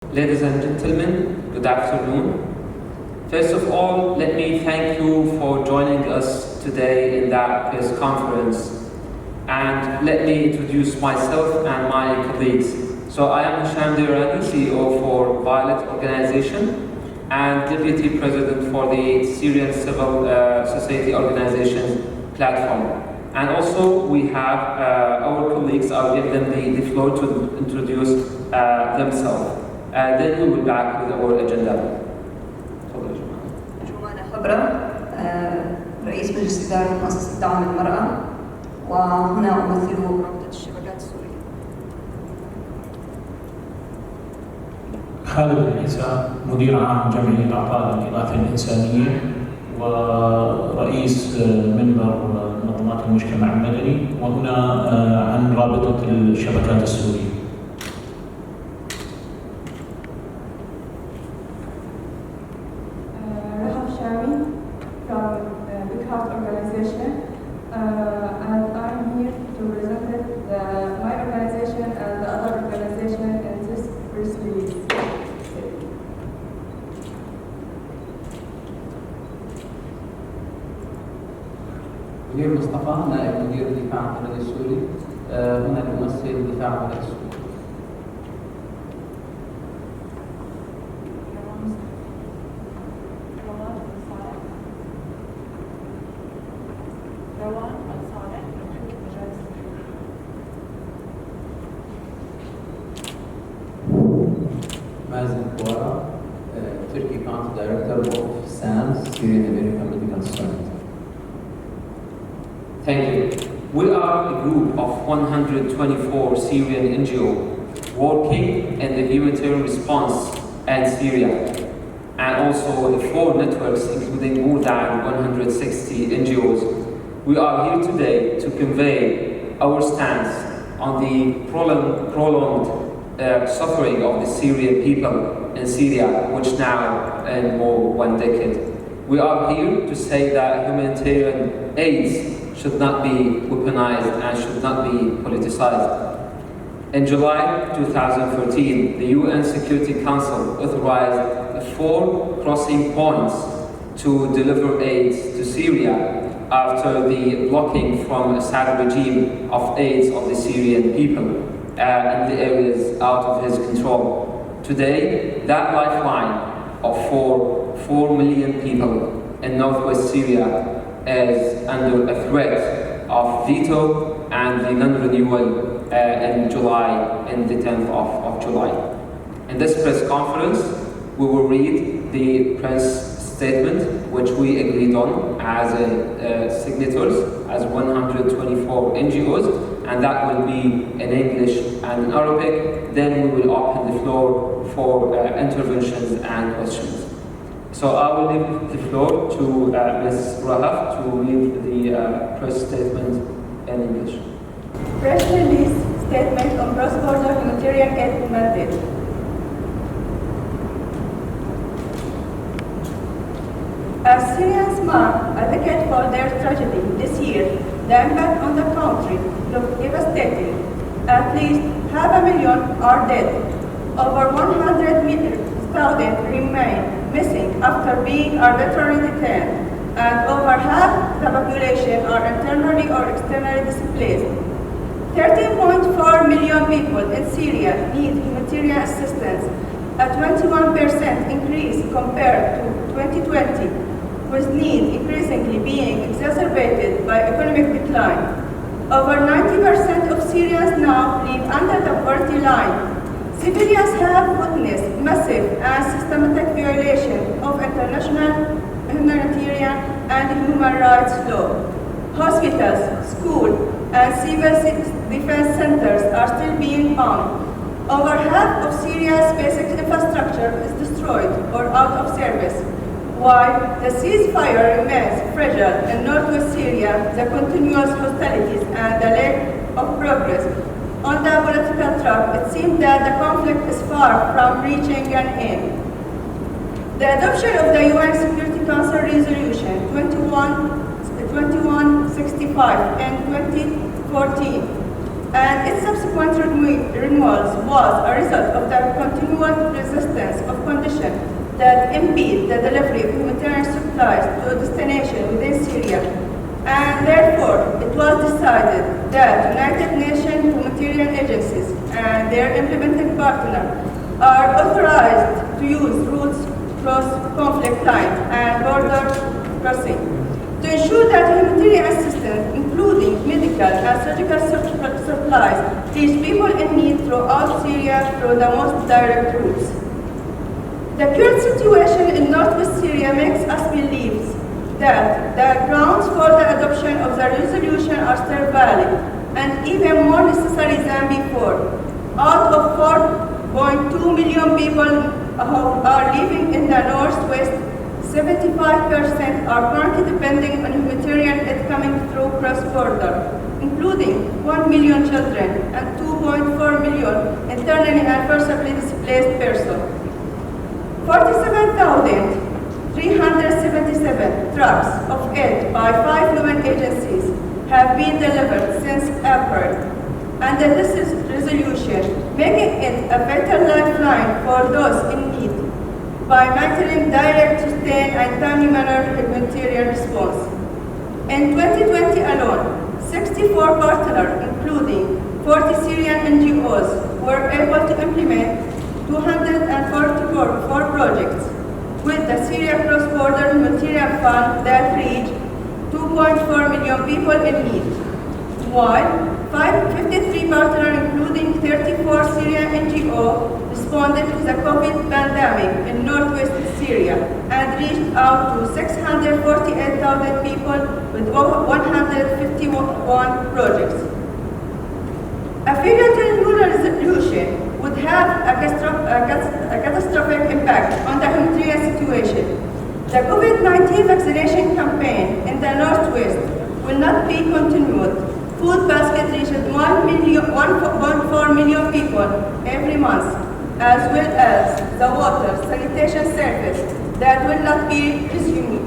Ladies and gentlemen, good afternoon. First of all, let me thank you for joining us today in that press conference. And let me introduce myself and my colleagues. So I am Najem, CEO for Violet Organization and Deputy President for the Syrian Civil Society Organizations platform. And also we have our colleagues. I'll give them the floor to introduce themselves. Then we will back with our agenda. جمانة خبرة رئيس مجلس إدارة مؤسسة دعم المرأة، وهنا أمثل رابطة الشبكات السورية. خالد العيسى، مدير عام جمعية أعضاء الإغاثة الإنسانية ورئيس منبر منظمات المجتمع المدني، وهنا عن رابطة الشبكات السورية. And I'm here to represent my organization and the other organization in this press release. منير مصطفى، نائب مدير الدفاع المدني السوري، هنا لممثل الدفاع المدني السوري. Turkey Country Director of SAMS, Syrian American Medical Center. Thank you. We are a group of 124 Syrian NGOs working in the humanitarian response in Syria, and also 4 networks including more than 160 NGOs. We are here today to convey our stance on the prolonged suffering of the Syrian people in Syria, which now in more 1 decade. We are here to say that humanitarian aid should not be weaponized and should not be politicized. In July 2013, the UN Security Council authorized 4 crossing points to deliver aid to Syria after the blocking from Assad regime of aid of the Syrian people in the areas out of his control. Today, that lifeline of 4 million people in northwest Syria is under a threat of veto and the non-renewal in the 10th of July. In this press conference, we will read the press statement which we agreed on as signatories, as 124 NGOs, and that will be in English and in Arabic. Then we will open the floor for interventions and questions. So I will leave the floor to Ms. Rahaf to read the press statement in English. Press release statement on cross-border humanitarian aid mandate. As Syrians mark a decade for their tragedy this year, the impact on the country looks devastating. At least 500,000 are dead. Over 100,000 remain missing after being arbitrarily detained, and over half the population are internally or externally displaced. 13.4 million people in Syria need humanitarian assistance, a 21% increase compared to 2020, with need increasingly being exacerbated by economic decline. Over 90% of Syrians now live under the poverty line. Civilians have witnessed massive and systematic violation of international humanitarian and human rights law. Hospitals, schools, and civil defense centers are still being bombed. Over half of Syria's basic infrastructure is destroyed or out of service. While the ceasefire remains fragile in northwest Syria, the continuous hostilities and the lack of progress on the political track, it seems that the conflict is far from reaching an end. The adoption of the UN Security Council Resolution 2165 in 2014 and its subsequent renewals was a result of the continual resistance of conditions that impede the delivery of humanitarian supplies to a destination within Syria, and therefore it was decided that United Nations humanitarian agencies and their implementing partners are authorized to use routes cross conflict lines and border crossing to ensure that humanitarian assistance, including medical and surgical supplies, reach people in need throughout Syria through the most direct routes. The current situation in northwest Syria makes us believe that the grounds for the adoption of the resolution are still valid and even more necessary than before. Out of 4.2 million people who are living in the northwest, 75% are currently depending on humanitarian aid coming through cross-border, including 1 million children and 2.4 million internally and forcibly displaced persons. 47,377 trucks of aid by 5 UN agencies have been delivered since April, and this is resolution, making it a better lifeline for those in need by maintaining direct, sustained, and timely manner humanitarian response. In 2020 alone, 64 partners, including 40 Syrian NGOs, were able to implement 244 projects with the Syria Cross-Border Humanitarian Fund that reached 2.4 million people in need, while 53 partners, including 34 Syrian NGOs, responded to the COVID pandemic in northwest Syria and reached out to 648,000 people with 151 projects. A failure to renew the resolution would have a catastrophic impact on the humanitarian situation. The COVID-19 vaccination campaign in the Northwest will not be continued. Food basket reached 1.4 million people every month, as well as the water sanitation service that will not be resumed.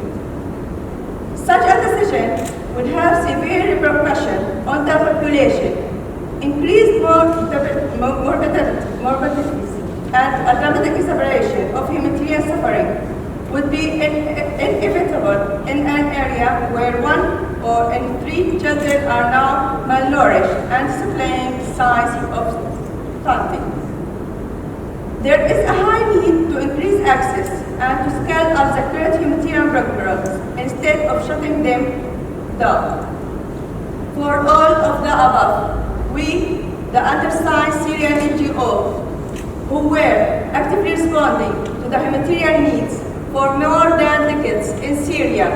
Such a decision would have severe repercussions on the population, increased morbidities, and a dramatic exacerbation of humanitarian suffering would be inevitable in an area where 1 in 3 children are now malnourished and displaying signs of stunting. There is a high need to increase access and to scale up the current humanitarian programs instead of shutting them down. For all of the above, we, the undersigned Syrian NGO, who were actively responding to the humanitarian needs for more than decades in Syria,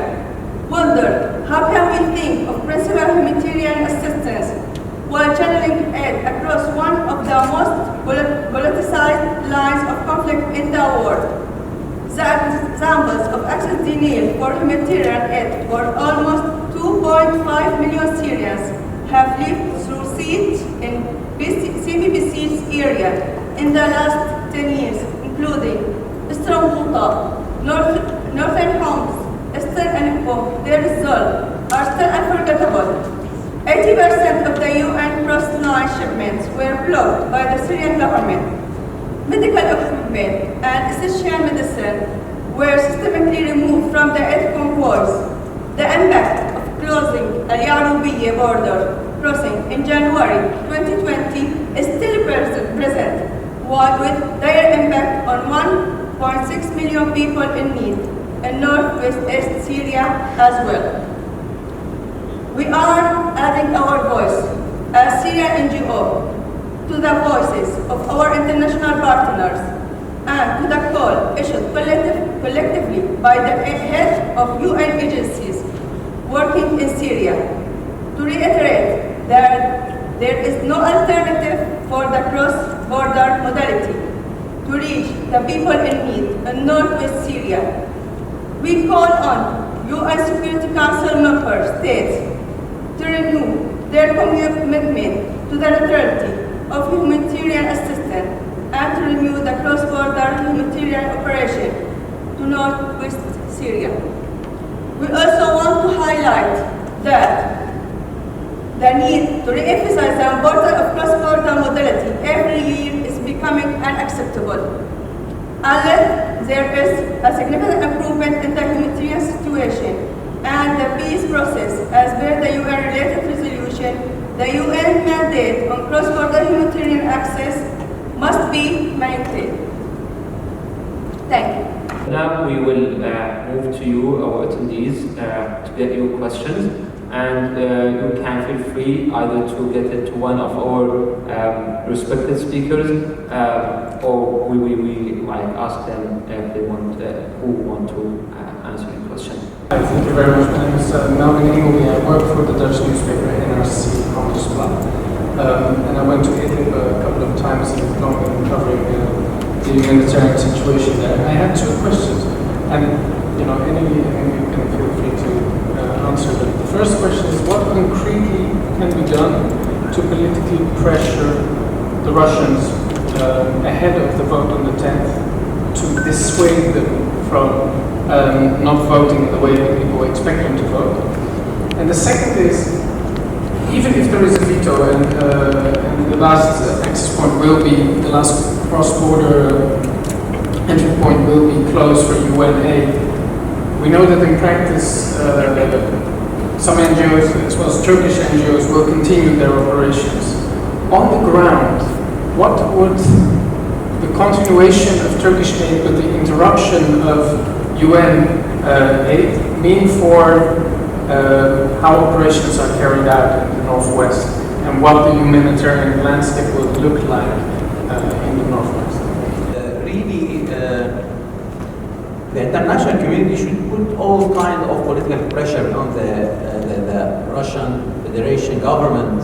wonder how can we think of principal humanitarian assistance while channeling aid across one of the most politicized lines of conflict in the world. The examples of access denial for humanitarian aid for almost 2.5 million Syrians have lived through siege in semi-besieged area in the last 10 years, including Istanbul, Northern Homs, Eastern Aleppo. Their results are still unforgettable. 80% of the UN cross-line shipments were blocked by the Syrian government. Medical equipment and essential medicine were systematically removed from the aid convoys. The impact of closing Al-Yaroubiya border crossing in January 2020 is still present, while with dire impact on 1.6 million people in need in northwest East Syria as well. We are adding our voice as Syrian NGO to the voices of our international partners and to the call issued collectively by the head of UN agencies working in Syria to reiterate that there is no alternative for the cross-border modality to reach the people in need in northwest Syria. We call on UN Security Council member states to renew their commitment to the neutrality of humanitarian assistance and to renew the cross-border humanitarian operation to northwest Syria. We also want to highlight that The need to re-emphasize the importance of cross-border mobility every year is becoming unacceptable. Unless there is a significant improvement in the humanitarian situation and the peace process as per the UN-related resolution, the UN mandate on cross-border humanitarian access must be maintained. Thank you. Now we will move to you, our attendees, to get your questions. And you can feel free either to get it to one of our respected speakers, or we might ask them if they want who want to answer your question. Thank you very much. My name is Melvin Ingleby. I work for the Dutch newspaper NRC Handelsblad. And I went to Idlib a couple of times in covering the humanitarian situation there. I had two questions, and any you can feel free to answer them. The first question is, what concretely can be done to politically pressure the Russians ahead of the vote on the 10th to dissuade them from not voting in the way that people expect them to vote? And the second is, even if there is a veto and the last access point will be, the last cross-border entry point will be closed for UN aid, we know that in practice some NGOs, as well as Turkish NGOs, will continue their operations. On the ground, what would the continuation of Turkish aid but the interruption of UN aid mean for how operations are carried out in the Northwest and what the humanitarian landscape will look like in the Northwest? The international community should put all kind of political pressure on the Russian Federation government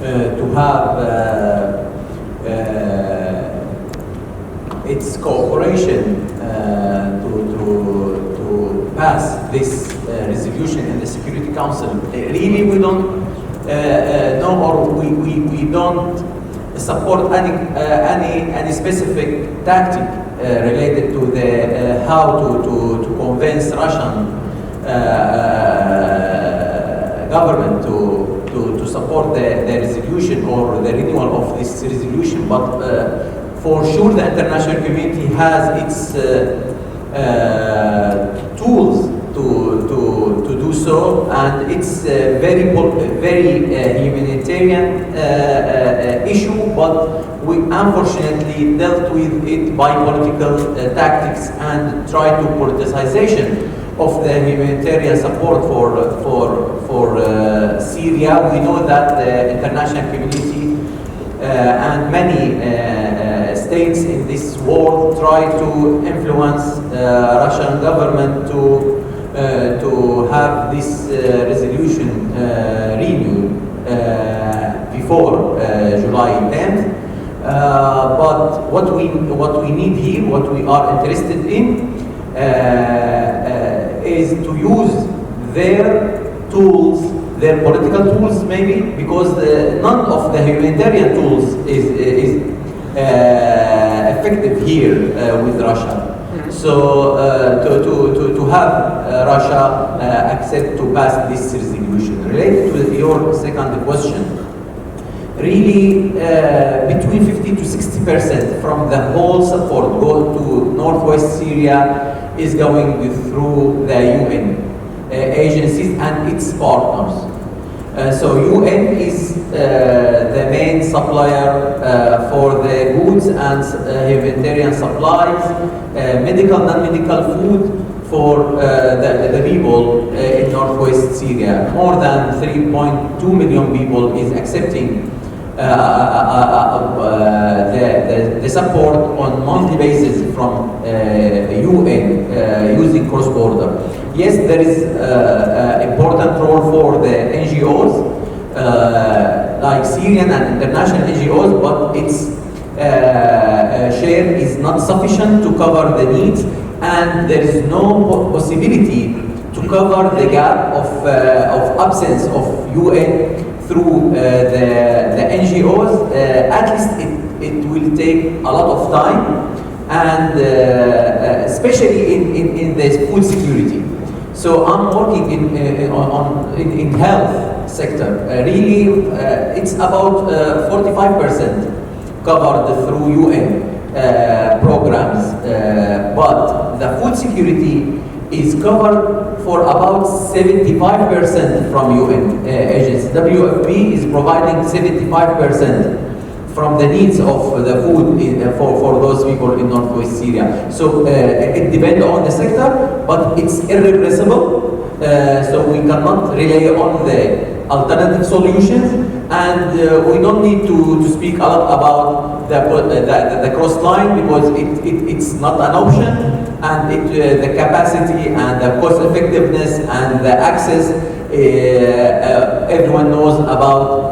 to have its cooperation to pass this resolution in the Security Council. Really, we don't know, or we don't support any specific tactic related to the how to convince Russian government to support the resolution or the renewal of this resolution. But for sure, the international community has its tools to do so, and it's a very humanitarian issue, but we unfortunately dealt with it by political tactics and try to politicization of the humanitarian support for Syria. We know that the international community and many states in this world try to influence Russian government to have this resolution renewed before July 10th. But what we need here, what we are interested in, is to use their tools, their political tools maybe, because none of the humanitarian tools is effective here with Russia. So to have Russia accept to pass this resolution. Related to your second question, really between 50 to 60% from the whole support go to Northwest Syria is going through the UN agencies and its partners. So UN is the main supplier for the goods and humanitarian supplies, medical, non-medical food for the people in Northwest Syria. More than 3.2 million people is accepting the support on monthly basis from UN using cross-border. Yes, there is important role for the NGOs like Syrian and international NGOs, but its share is not sufficient to cover the needs, and there is no possibility to cover the gap of absence of UN through the NGOs. At least it will take a lot of time, and especially in the food security. So I'm working in health sector. Really, it's about 45% covered through UN programs, but the food security is covered for about 75% from UN agencies. WFP is providing 75% from the needs of the food for those people in northwest Syria. So it depends on the sector, but it's irreplaceable. So we cannot rely on the alternative solutions, and we don't need to speak a lot about the coastline because it's not an option, and the capacity and the cost effectiveness and the access, everyone knows about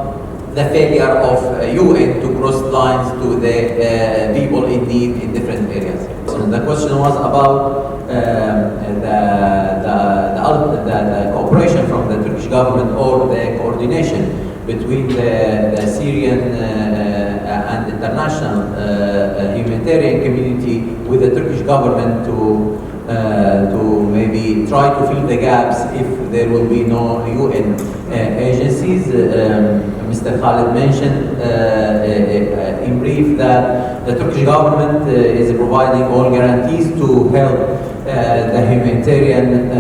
the failure of UN to cross lines to the people in need in different areas. So the question was about the cooperation from the Turkish government or the coordination between the Syrian and international humanitarian community with the Turkish government to maybe try to fill the gaps if there will be no UN agencies. Mr. Khalid mentioned in brief that the Turkish government is providing all guarantees to help the humanitarian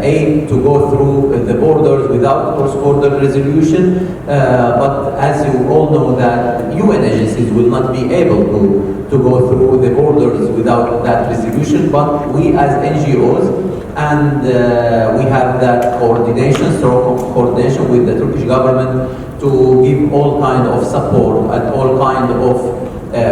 aid to go through the borders without cross-border resolution. But as you all know that UN agencies will not be able to go through the borders without that resolution, but we as NGOs, and we have that coordination, strong coordination with the Turkish government to give all kind of support and all kind of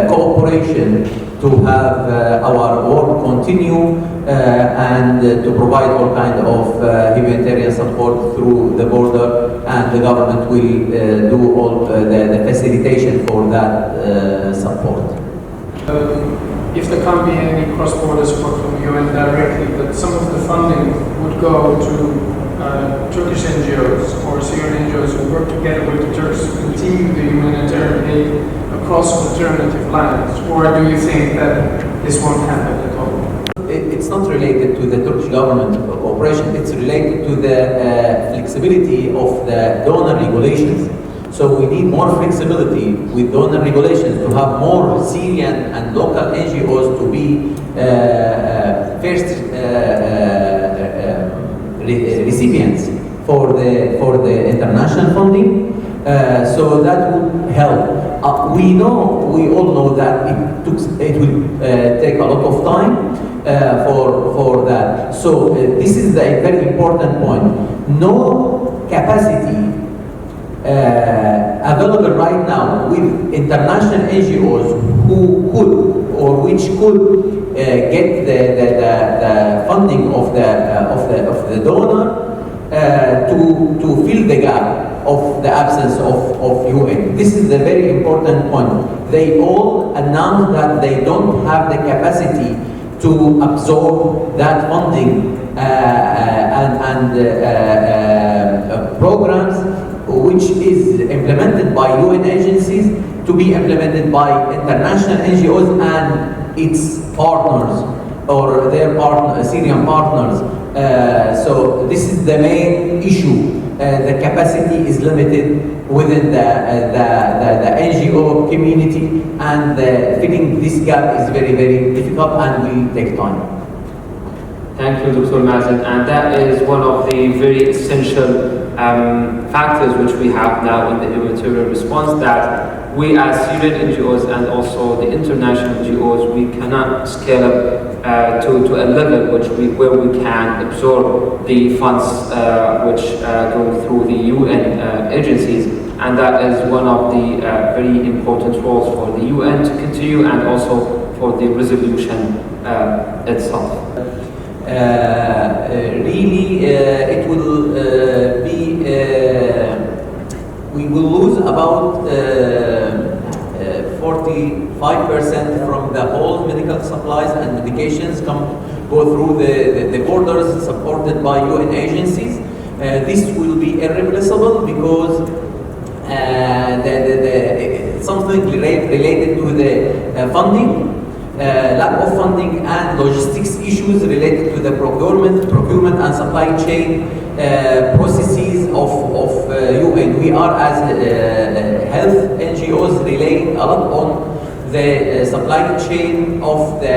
cooperation to have our work continue and to provide all kind of humanitarian support through the border, and the government will do all the facilitation for that support. If there can't be any cross-border support from the UN directly, but some of the funding would go to Turkish NGOs or Syrian NGOs who work together with the Turks to continue the humanitarian aid across alternative lines, or do you think that this won't happen at all? It's not related to the Turkish government cooperation, it's related to the flexibility of the donor regulations. So we need more flexibility with donor regulations to have more Syrian and local NGOs to be first recipients for the international funding. So that would help. We all know that it will take a lot of time for that. So this is a very important point. No capacity available right now with international NGOs who could or which could get the funding of the donor to fill the gap of the absence of UN. This is a very important point. They all announced that they don't have the capacity to absorb that funding and programs which is implemented by UN agencies to be implemented by international NGOs and its partners or their Syrian partners. So this is the main issue. The capacity is limited within the NGO community, and filling this gap is very, very difficult and will take time. Thank you, Dr. Mazen. And that is one of the very essential factors which we have now in the humanitarian response, that we as Syrian NGOs and also the international NGOs, we cannot scale up to a level where we can absorb the funds which go through the UN agencies, and that is one of the very important roles for the UN to continue, and also for the resolution itself. Really, it will be, we will lose about 45% from the whole medical supplies and medications go through the borders supported by UN agencies. This will be irreplaceable because something related to the funding, lack of funding and logistics issues related to the procurement and supply chain processes of UN. We are as health NGOs relying a lot on the supply chain of the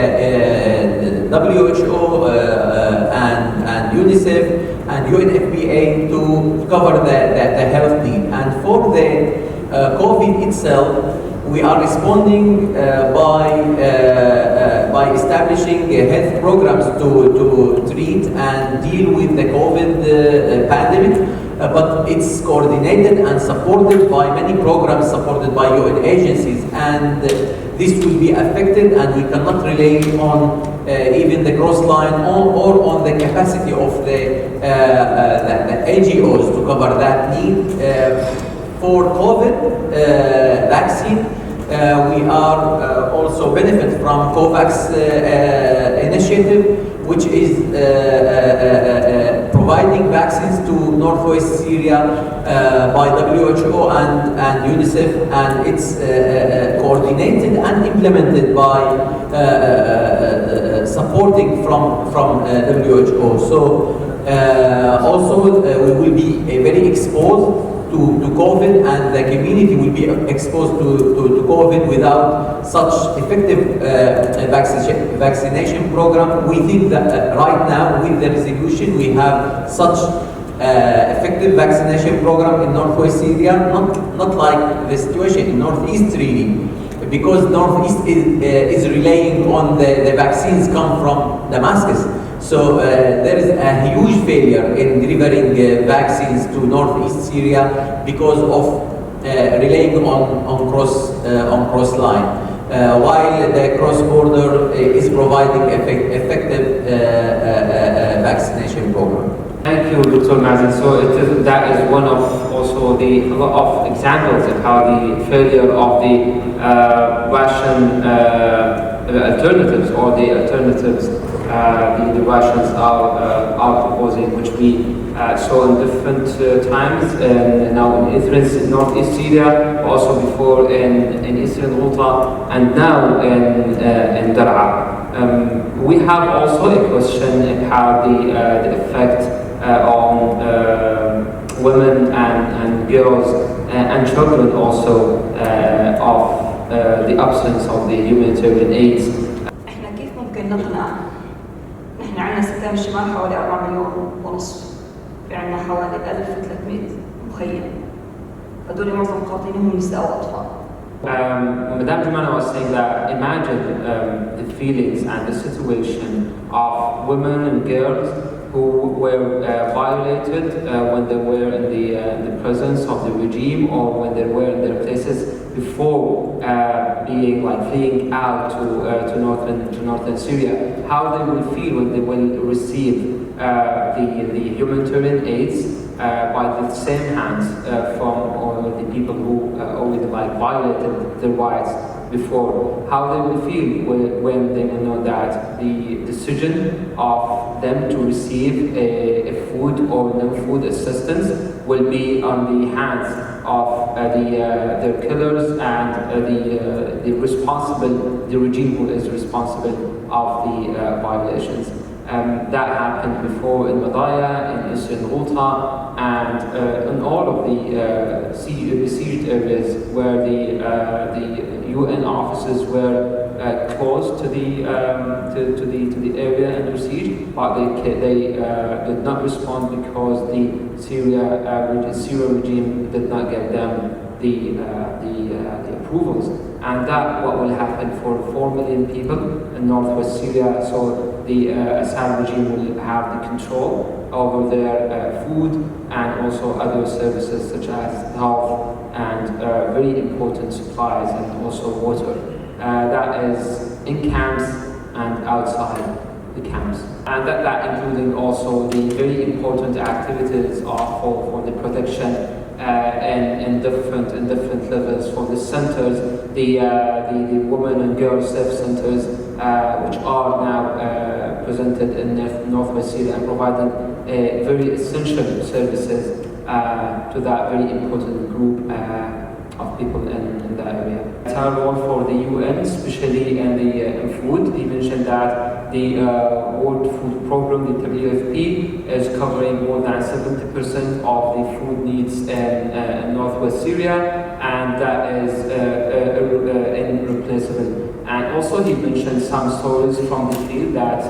WHO and UNICEF and UNFPA to cover the health need. And for the COVID itself, we are responding by establishing health programs to treat and deal with the COVID pandemic, but it's coordinated and supported by many programs supported by UN agencies, and this will be affected, and we cannot rely on even the cross line or on the capacity of the NGOs to cover that need. For COVID vaccine, we are also benefit from COVAX initiative, which is providing vaccines to northwest Syria by WHO and UNICEF, and it's coordinated and implemented by supporting from WHO. So also we will be very exposed to COVID, and the community will be exposed to COVID without such effective vaccination program. We think that right now with the resolution we have such effective vaccination program in northwest Syria, not like the situation in northeast really, because northeast is relying on the vaccines come from Damascus. So there is a huge failure in delivering vaccines to northeast Syria because of relying on cross line, while the cross border is providing effective vaccination program. Thank you, Dr. Mazen. So that is one of also a lot of examples of how the failure of the Russian alternatives, or the alternatives the Russians are proposing, which we saw in different times, now in northeast Syria, also before in eastern Ghouta, and now in Dar'a. We have also a question of how the effect on women and girls and children also of the absence of the humanitarian aids. احنا كيف ممكن نقنع؟ نحن عندنا سكان الشمال حوالي 4 مليون ونص، في عندنا حوالي 1300 مخيم، هدول معظم قاطنيهم نساء واطفال. Madame Jumana was saying that imagine the feelings and the situation of women and girls who were violated when they were in the presence of the regime, or when they were in their places before being fleeing out to northern Syria. How they will feel when they will receive the humanitarian aids by the same hands from the people who already violated their rights before. How they will feel when they will know that the decision of them to receive a food or no food assistance will be on the hands of their killers and the regime who is responsible of the violations. That happened before in Madaya, in eastern Ghouta, and in all of the besieged areas where the UN offices were close to the area and besieged, but they did not respond because the Syria regime did not give them the approvals, and that what will happen for 4 million people in northwest Syria. So the Assad regime will have the control over their food and also other services such as health and very important supplies and also water. That is in camps and outside the camps, and that including also the very important activities for the protection in different levels, for the centers, the women and girls safe centers, which are now presented in northwest Syria and providing very essential services to that very important group of people in that area. vital role for the UN, especially in food. He mentioned that the World Food Program, the WFP, is covering more than 70% of the food needs in northwest Syria, and that is irreplaceable. And also he mentioned some stories from the field that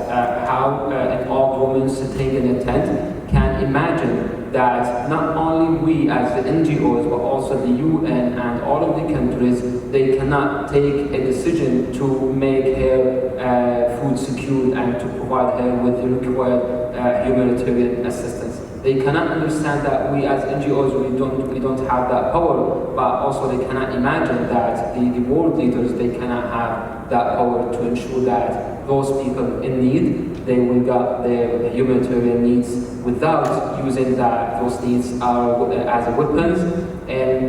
how an old woman sitting in a tent can imagine that not only we as the NGOs, but also the UN and all of the countries, they cannot take a decision to make her food secure and to provide her with the required humanitarian assistance. They cannot understand that we as NGOs, we don't have that power, but also they cannot imagine that the world leaders, they cannot have that power to ensure that those people in need, they will get their humanitarian needs without using those needs as weapons in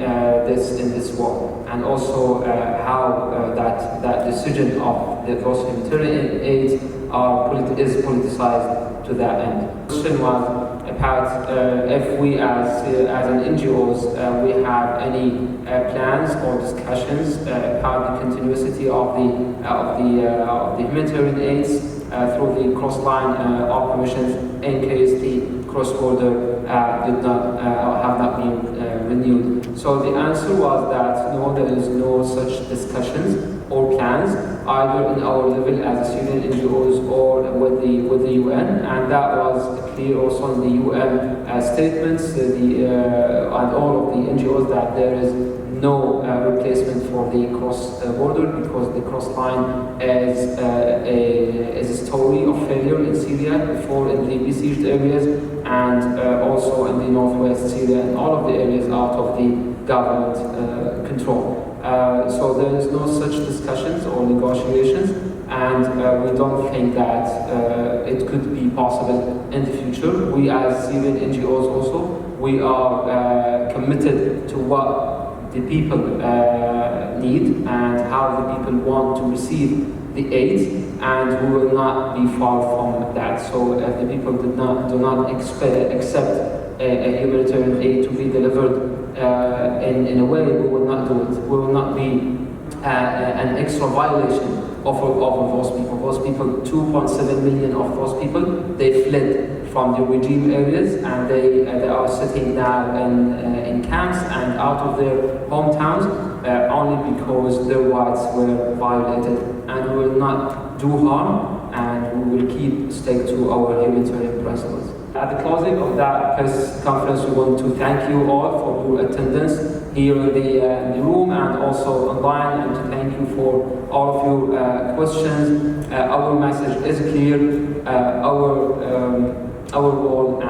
this war. And also how that decision of those humanitarian aids is politicized to that end. The question was about if we as an NGOs we have any plans or discussions about the continuity of the humanitarian aids through the cross-line operations in case the cross-border have not been renewed. So the answer was that no, there is no such discussions or plans either in our level as Syrian NGOs or with the UN, and that was clear also in the UN statements and all of the NGOs that there is no replacement for the cross-border because the cross-line is a story of failure in Syria before in the besieged areas and also in the northwest Syria and all of the areas out of the government control. So there is no such discussions or negotiations, and we don't think that it could be possible in the future. We as Syrian NGOs also, we are committed to what the people need and how the people want to receive the aid, and we will not be far from that. So if the people do not accept a humanitarian aid to be delivered in a way, we will not do it. We will not be an extra violation of those people. Those people, 2.7 million of those people, they fled from the regime areas, and they are sitting now in camps and out of their hometowns only because their rights were violated. And we will not do harm, and we will stick to our humanitarian principles. At the closing of that press conference, we want to thank you all for your attendance here in the room and also online, and to thank you for all of your questions. Our message is clear. Our goal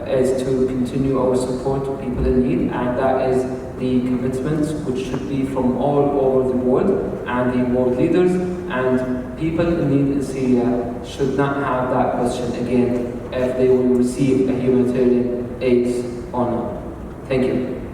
is to continue our support to people in need, and that is the commitments which should be from all over the world, and the world leaders and people in need in Syria should not have that question again if they will receive a humanitarian aid or not. Thank you.